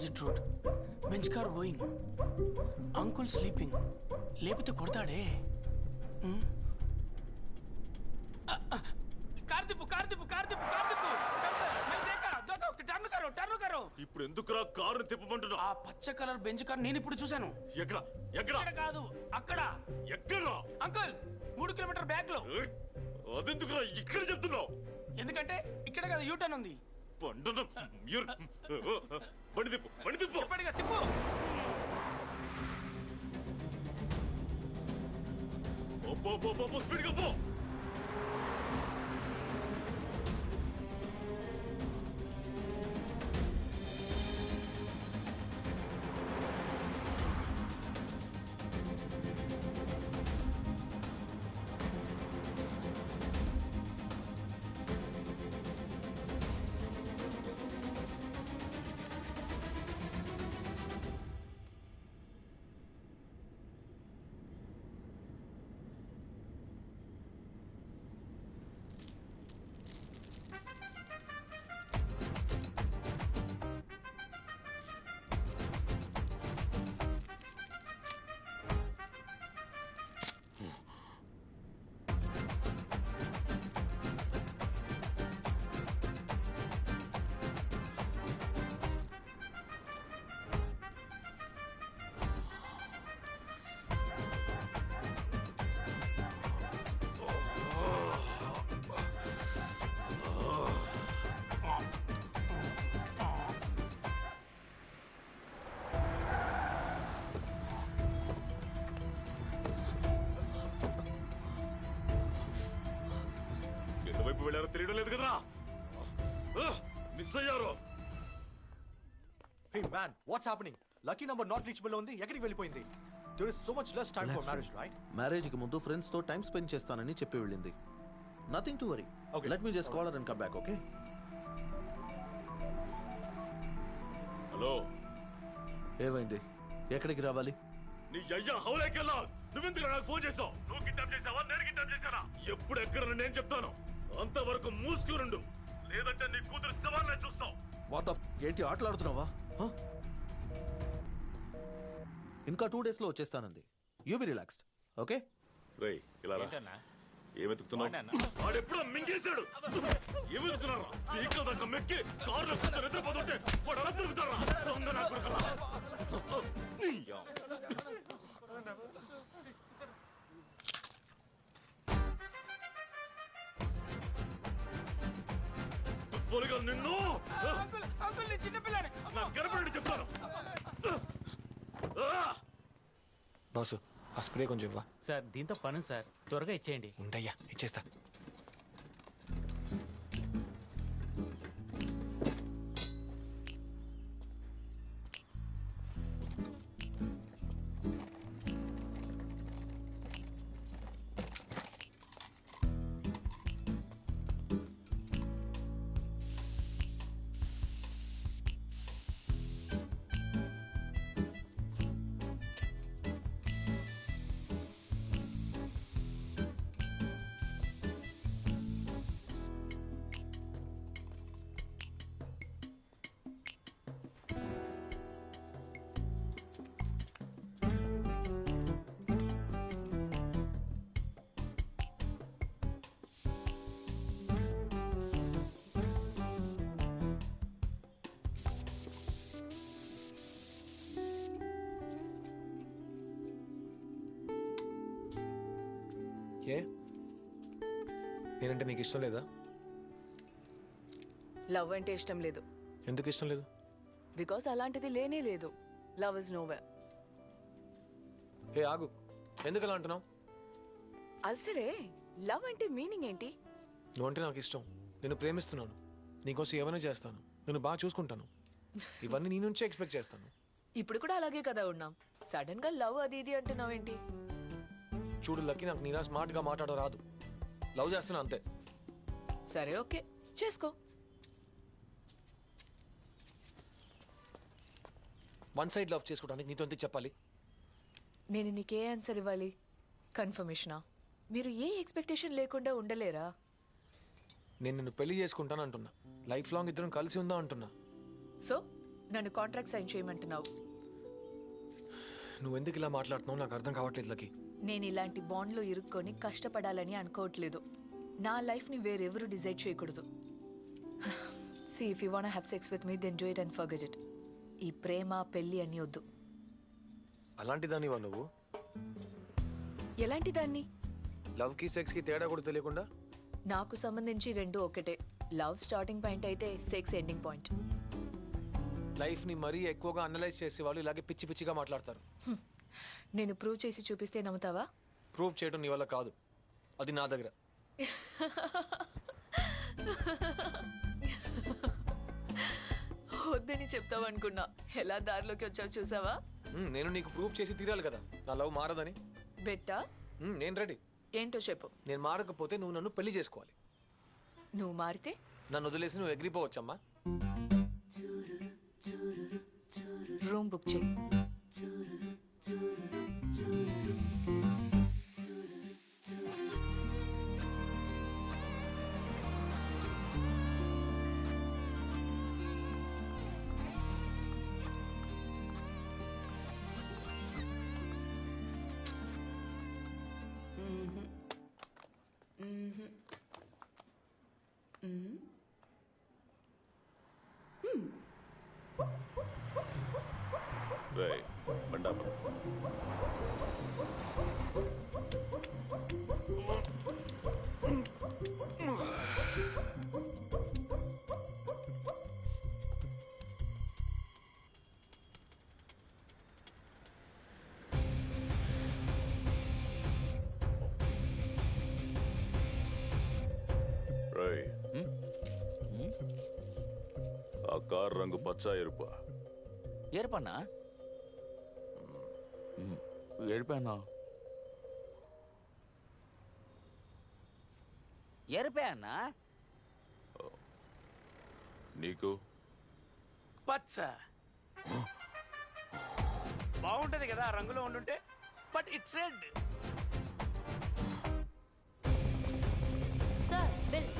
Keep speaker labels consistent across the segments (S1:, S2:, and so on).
S1: Opposite road, bench car going, uncle sleeping. లేపితే కొడతాడే. Car తిప్పు, కార్ తిప్పు, కార్ తిప్పు, కార్ తిప్పు. టర్న్ కరో.
S2: ఇప్పుడు ఎందుకురా కారు తిప్పమంటున్నా?
S1: ఆ పచ్చ కలర్ బెంచ్ కార్ నేను ఇప్పుడు చూశాను.
S2: ఎక్కడ ఎక్కడ?
S1: ఇక్కడ కాదు, అక్కడ.
S2: ఎక్కడ
S1: అంకుల్ 3 కిలోమీటర్ బ్యాక్ లో.
S2: అదెందుకురా ఇక్కడ చెప్తున్నావు?
S1: ఎందుకంటే ఇక్కడ కదా యూటర్న్ ఉంది.
S2: బండి తిప్పు, బండి తిప్పు.
S1: చెప్పడిగా తిప్పు.
S2: స్పీడ్గా పో. ఎటువైపు వెళ్ళారో తెలియడం లేదు కదరా. మిస్ అయ్యారు.
S3: Hey man, what's happening? Lucky number not reachable ఉంది. ఎక్కడికి వెళ్ళిపోయింది? There is so much less time for marriage, right?
S4: Marriage కి ముందు ఫ్రెండ్స్ తో టైం స్పెండ్ చేస్తానని చెప్పి వెళ్ళింది. Nothing to worry.
S3: Okay.
S4: Let me just call her and come back, okay?
S2: Hello,
S4: ఏమైంది? ఎక్కడికి రావాలి?
S2: నీ అయ్యా హౌలేకెళ్ళా. నువ్వెందుకు నాకు ఫోన్ చేసావు? నువ్వు కిడ్నాప్ చేసావా, నేను కిడ్నాప్ చేశానా? ఎప్పుడు ఎక్కడ నేను చెప్తాను. అంతవరకు మూసుకునుండు, లేదంటే నీ కూతురు శవాన్ని చూస్తావు.
S4: వాట్ ద ఏంటి ఆటలాడుతున్నావా? ఇంకా 2 days లో వచ్చేస్తానంది. You be relaxed, okay?
S2: రేయ్ ఇలా రా. ఏమెతుకుతున్నావు? వాడెప్పుడో మింగేశాడు. ఏమెతుకున్నారా? పీకల దాకా మెక్కి కారులో కూర్చొని నిద్రపోతుంటే వాడు అలా తిరుగుతారా? దొంగ నా కొడుకులా. పొలిగా నిన్ను
S1: అంకుల్ నీ చిన్న పిల్లని.
S2: నా గర్భండి చెప్తాను.
S5: బాసు ఆ స్ప్రే కొంచెం ఇవ్వ.
S6: సార్ దీంతో పని సార్, త్వరగా ఇచ్చేయండి.
S5: ఉండయ్యా, ఇచ్చేస్తా. ఏ నేనంటే నీకు ఇష్టం లేదా?
S7: లవ్ అంటే ఇష్టం లేదు.
S5: ఎందుకు ఇష్టం లేదు?
S7: బికాస్ అలాంటిది లేనే లేదు. Love is nowhere.
S5: ఏ ఆగు, ఎందుకు అలా అంటున్నావు?
S7: అసలే లవ్ అంటే మీనింగ్ ఏంటి?
S5: నువ్వంటే నాకు ఇష్టం, నేను ప్రేమిస్తున్నాను, నీకోసం ఏమైనా చేస్తాను, నేను బాగా చూసుకుంటాను, ఇవన్నీ నీ నుంచే ఎక్స్పెక్ట్ చేస్తాను.
S7: ఇప్పుడు కూడా అలాగే కదా ఉన్నాం. సడన్ గా లవ్ అది ఇది అంటున్నావేంటి?
S5: చూడు లక్కీ, నాకు నీలా స్మార్ట్ గా మాట్లాడడం రాదు. లవ్ చేస్తున్నా అంతే.
S7: సరే ఓకే, చేసుకో.
S5: వన్ సైడ్ లవ్ చేసుకోవడానికి నీతో ఎందుకు చెప్పాలి?
S7: నేను నీకే ఆన్సర్ ఇవ్వాలి? కన్ఫర్మేషనా? మీరు ఏ ఎక్స్పెక్టేషన్ లేకుండా ఉండలేరా?
S5: నేను నిన్ను పెళ్లి చేసుకుంటాను అంటున్నా, లైఫ్ లాంగ్ ఇద్దరం కలిసి ఉందా అంటున్నా.
S7: సో నన్ను కాంట్రాక్ట్ సైన్ చేయమంటున్నావు.
S5: నువ్వు ఎందుకు ఇలా మాట్లాడుతున్నావు నాకు అర్థం కావట్లేదు లకి.
S7: నేను ఇలాంటి బాండ్లో ఇరుక్కొని కష్టపడాలని అనుకోవట్లేదు. నా లైఫ్ని వేరెవరు డిసైడ్ చేయకూడదు. See, if you wanna have sex with me, then do it and forget it. ఈ ప్రేమ పెళ్లి అన్నీ వద్దు.
S5: అలాంటి దానివా నువ్వు?
S7: ఎలాంటి దాన్ని?
S5: లవ్కి సెక్స్కి తేడా కూడా తెలియకుండా?
S7: నాకు సంబంధించి రెండు ఒకటే. లవ్ స్టార్టింగ్ పాయింట్ అయితే సెక్స్ ఎండింగ్ పాయింట్.
S5: లైఫ్ని మరీ ఎక్కువగా అనలైజ్ చేసే వాళ్ళు ఇలాగే పిచ్చి పిచ్చిగా మాట్లాడతారు.
S7: నేను ప్రూవ్ చేసి చూపిస్తే నమ్ముతావా?
S5: ప్రూవ్ చేయడం నీ వల్ల కాదు, అది నా దగ్గర.
S7: వద్దని చెప్తావు అనుకున్నా. ఎలా దారిలోకి వచ్చావు చూసావా?
S5: నేను నీకు ప్రూవ్ చేసి తీరాలి కదా నా లవ్ మారదని.
S7: బెట్టా?
S5: నేను రెడీ.
S7: ఏంటో చెప్పు.
S5: నేను మారకపోతే నువ్వు నన్ను పెళ్లి చేసుకోవాలి.
S7: నువ్వు మారితే
S5: నన్ను వదిలేసి నువ్వు ఎగిరిపోవచ్చమ్మా.
S7: రూమ్ బుక్ చేయి.
S2: రేయ్, బండాపు. రేయ్, ఆ కార్ రంగు పచ్చ ఎరుపా?
S6: ఏర్పన్నా ఏడిపోయానా? ఏరిపోయానా?
S2: నీకు
S1: పచ్చ బాగుంటది కదా ఆ రంగులో ఉండుంటే, but it's red.
S8: Sir bill.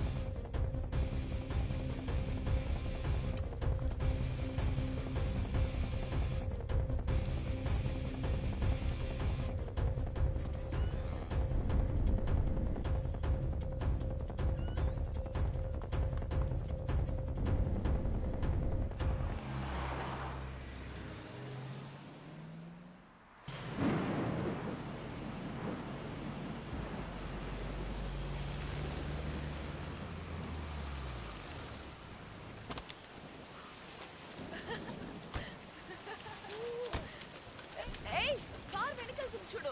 S7: చూడు.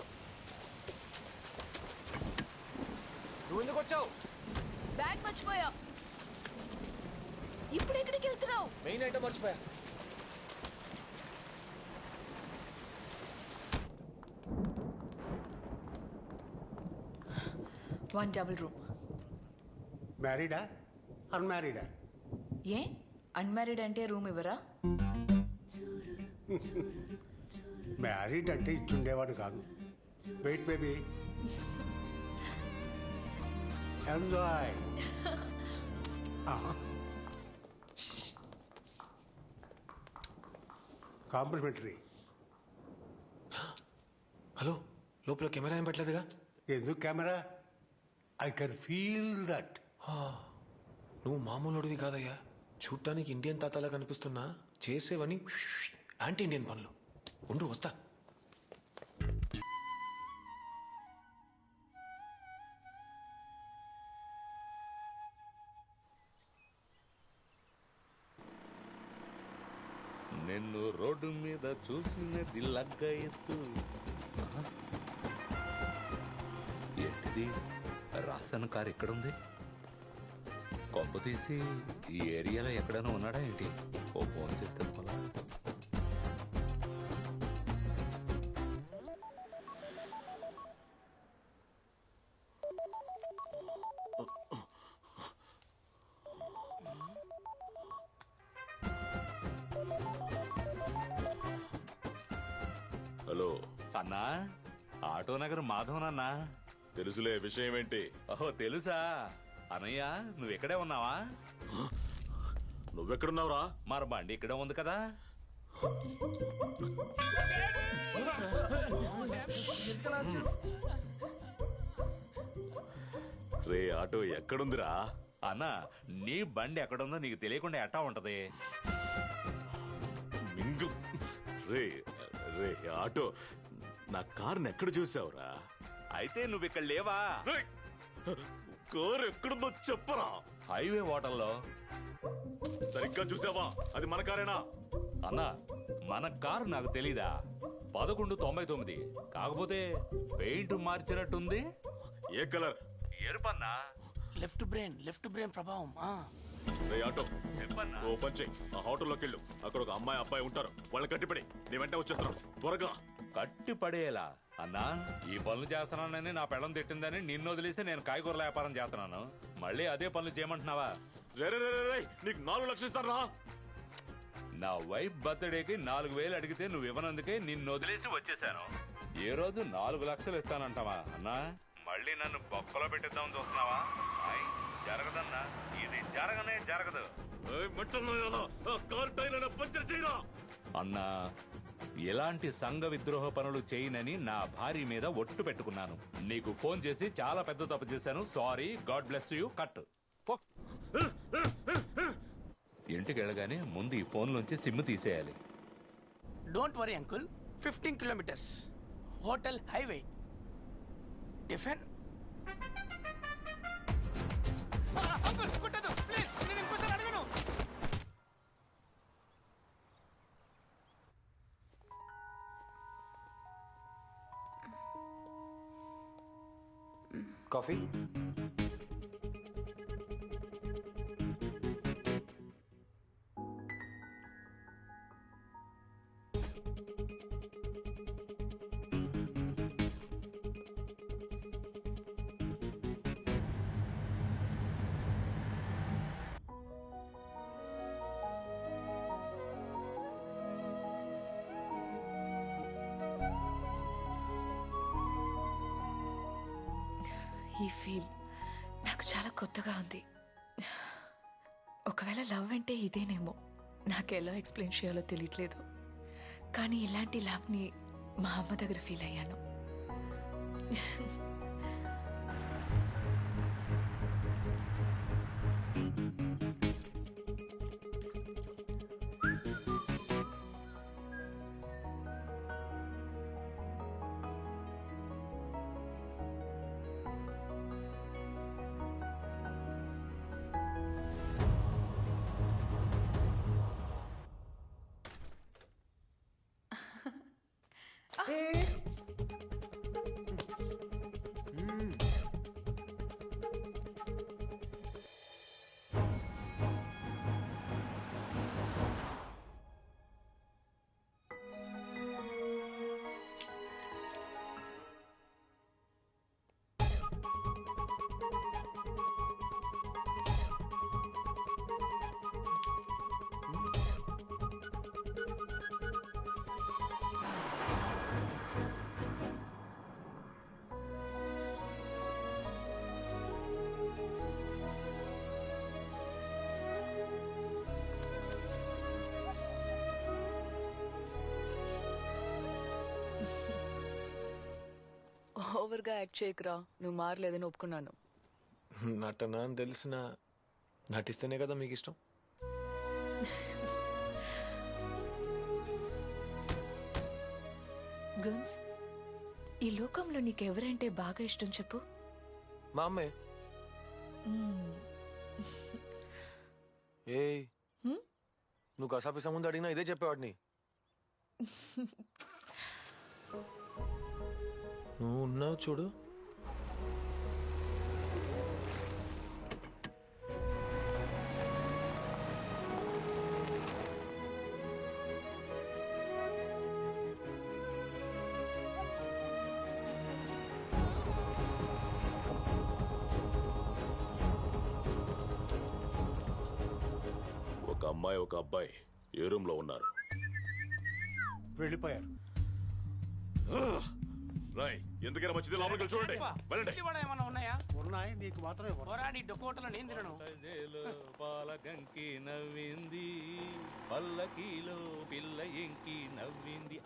S5: నువ్వు ఎందుకు వచ్చావు?
S7: బ్యాగ్ మర్చిపోయా. ఇప్పుడు ఎక్కడికి వెళ్తున్నావు?
S5: మెయిన్ ఐటమ్ మర్చిపోయా.
S7: One double room.
S9: మ్యారీడా అన్మ్యారీడా?
S7: ఏ అన్మ్యారీడ్ అంటే రూమ్ ఇవ్వరా?
S9: మ్యారీడ్ అంటే ఇచ్చుండేవాడు కాదు. Wait baby, enjoy. Complimentary.
S5: Hello, లోపల కెమెరా ఏం పెట్టలేదుగా?
S9: ఎందుకు camera? I can feel that.
S5: నువ్వు మామూలుడివి కాదయ్యా. చూడటానికి ఇండియన్ తాతలా కనిపిస్తున్నా చేసేవని యాంటీ ఇండియన్ పనులు. ఉండు వస్తా.
S2: నిన్ను రోడ్డు మీద చూసినది లగ్గ ఎత్తు.
S10: ఏంటిది? రాసన్ కార్ ఎక్కడుంది? కొంప తీసి ఈ ఏరియాలో ఎక్కడైనా ఉన్నాడా ఏంటి? ఓ ఫోన్ చేస్తే పోలా.
S2: హలో
S10: అన్నా, ఆటో నగర్ మాధవనన్నా.
S2: తెలుసులే, విషయం ఏంటి?
S10: ఓహో తెలుసా? అనయ్య నువ్వు ఇక్కడే ఉన్నావా?
S2: నువ్వెక్కడున్నావురా?
S10: మరి బండి ఇక్కడే ఉంది కదా.
S2: రే ఆటో ఎక్కడుందిరా?
S10: అన్నా నీ బండి ఎక్కడుందో నీకు తెలియకుండా ఎట్టా ఉంటది?
S2: మింగు. రే రే ఆటో, నా కార్ని ఎక్కడ చూసావురా?
S10: అయితే నువ్వు ఇక్కడ లేవా?
S2: రేయ్, కారు ఎక్కడుందో చెప్పరా?
S10: హైవే హోటల్లో.
S2: సరిగ్గా చూసావా? అది మన కారేనా?
S10: అన్నా మన కారు నాకు తెలీదా? 1199. కాకపోతే పెయింట్ మార్చినట్టుంది.
S2: ఏ కలర్?
S10: ఎరుపన్నా.
S1: లెఫ్ట్ బ్రెయిన్ ప్రభావం.
S2: రే ఆటో, ఓ పని చెయ్, ఆ హోటల్లోకి వెళ్ళు. అక్కడ ఒక అమ్మాయి అబ్బాయి ఉంటారు, వాళ్ళని కట్టిపడి నీ వెంట వచ్చేస్తాను త్వరగా.
S10: కట్టి పడేలా? అన్నా ఈ పనులు చేస్తున్నానని నా పెళ్ళం తిట్టిందని నిన్ను వదిలేసి నేను కాయగూరల వ్యాపారం చేస్తున్నాను. మళ్ళీ అదే పనులు చేయమంటున్నావా?
S2: రే రే రే రే, నీకు 4 లక్షలు ఇస్తాను రా.
S10: నా వైఫ్ బర్త్డేకి 4000 అడిగితే నువ్వు ఇవ్వనందుకే నిన్ను వదిలేసి వచ్చేసాను. ఏ రోజు 4 లక్షలు ఇస్తానంటావా అన్నా? మళ్ళీ నన్ను బొక్కలో పెట్టిద్దామని చూస్తున్నావా? జరగదన్నా, ఇది జరగనే జరగదు. అన్నా ఎలాంటి సంఘ విద్రోహ పనులు చేయనని నా భార్య మీద ఒట్టు పెట్టుకున్నాను. నీకు ఫోన్ చేసి చాలా పెద్ద తప్పు చేశాను. Sorry, God bless you. Cut. ఇంటికి వెళ్ళగానే ముందు ఈ ఫోన్ నుంచి సిమ్ తీసేయాలి.
S1: Don't worry uncle, 15 kilometres hotel highway. Tiffin uncle కొట్టదు ప్లీజ్, నేను ఇంకోసారి అడగను.
S5: కాఫీ?
S7: ఈ ఫీల్ నాకు చాలా కొత్తగా ఉంది. ఒకవేళ లవ్ అంటే ఇదేనేమో, నాకు ఎలా ఎక్స్ప్లెయిన్ చేయాలో తెలియట్లేదు. కానీ ఇలాంటి లవ్ని మా అమ్మ దగ్గర ఫీల్ అయ్యాను. ఓవర్గా యాక్ట్ చేయకురా, నువ్వు మారలేదని ఒప్పుకున్నాను.
S5: నటన అని తెలిసిన నటిస్తేనే కదా మీకు ఇష్టం.
S7: గన్స్, ఈ లోకంలో నీకెవరంటే బాగా ఇష్టం చెప్పు.
S5: మా అమ్మే. ఏయ్, నువ్వు కసాపిసా ముందు అడిగినా ఇదే చెప్పేవాడిని. నువ్వు ఉన్నావు చూడు.
S2: ఒక అమ్మాయి ఒక అబ్బాయి ఏ రూమ్ లో ఉన్నారు?
S9: వెళ్ళిపోయారు.
S2: రాయ్, ఎందుకైనా మంచిది లోపలికి వెళ్ళి చూడండి. వెళ్ళండి.
S1: ఏమైనా ఉన్నాయా?
S9: ఉన్నాయి, నీ నీకు మాత్రమే ఇవ్వను.
S1: పోరాడి డొకోటలో నేను తినను.
S10: పాలకంకి నవ్వింది పల్లకీలో పిల్ల ఎంకి నవ్వింది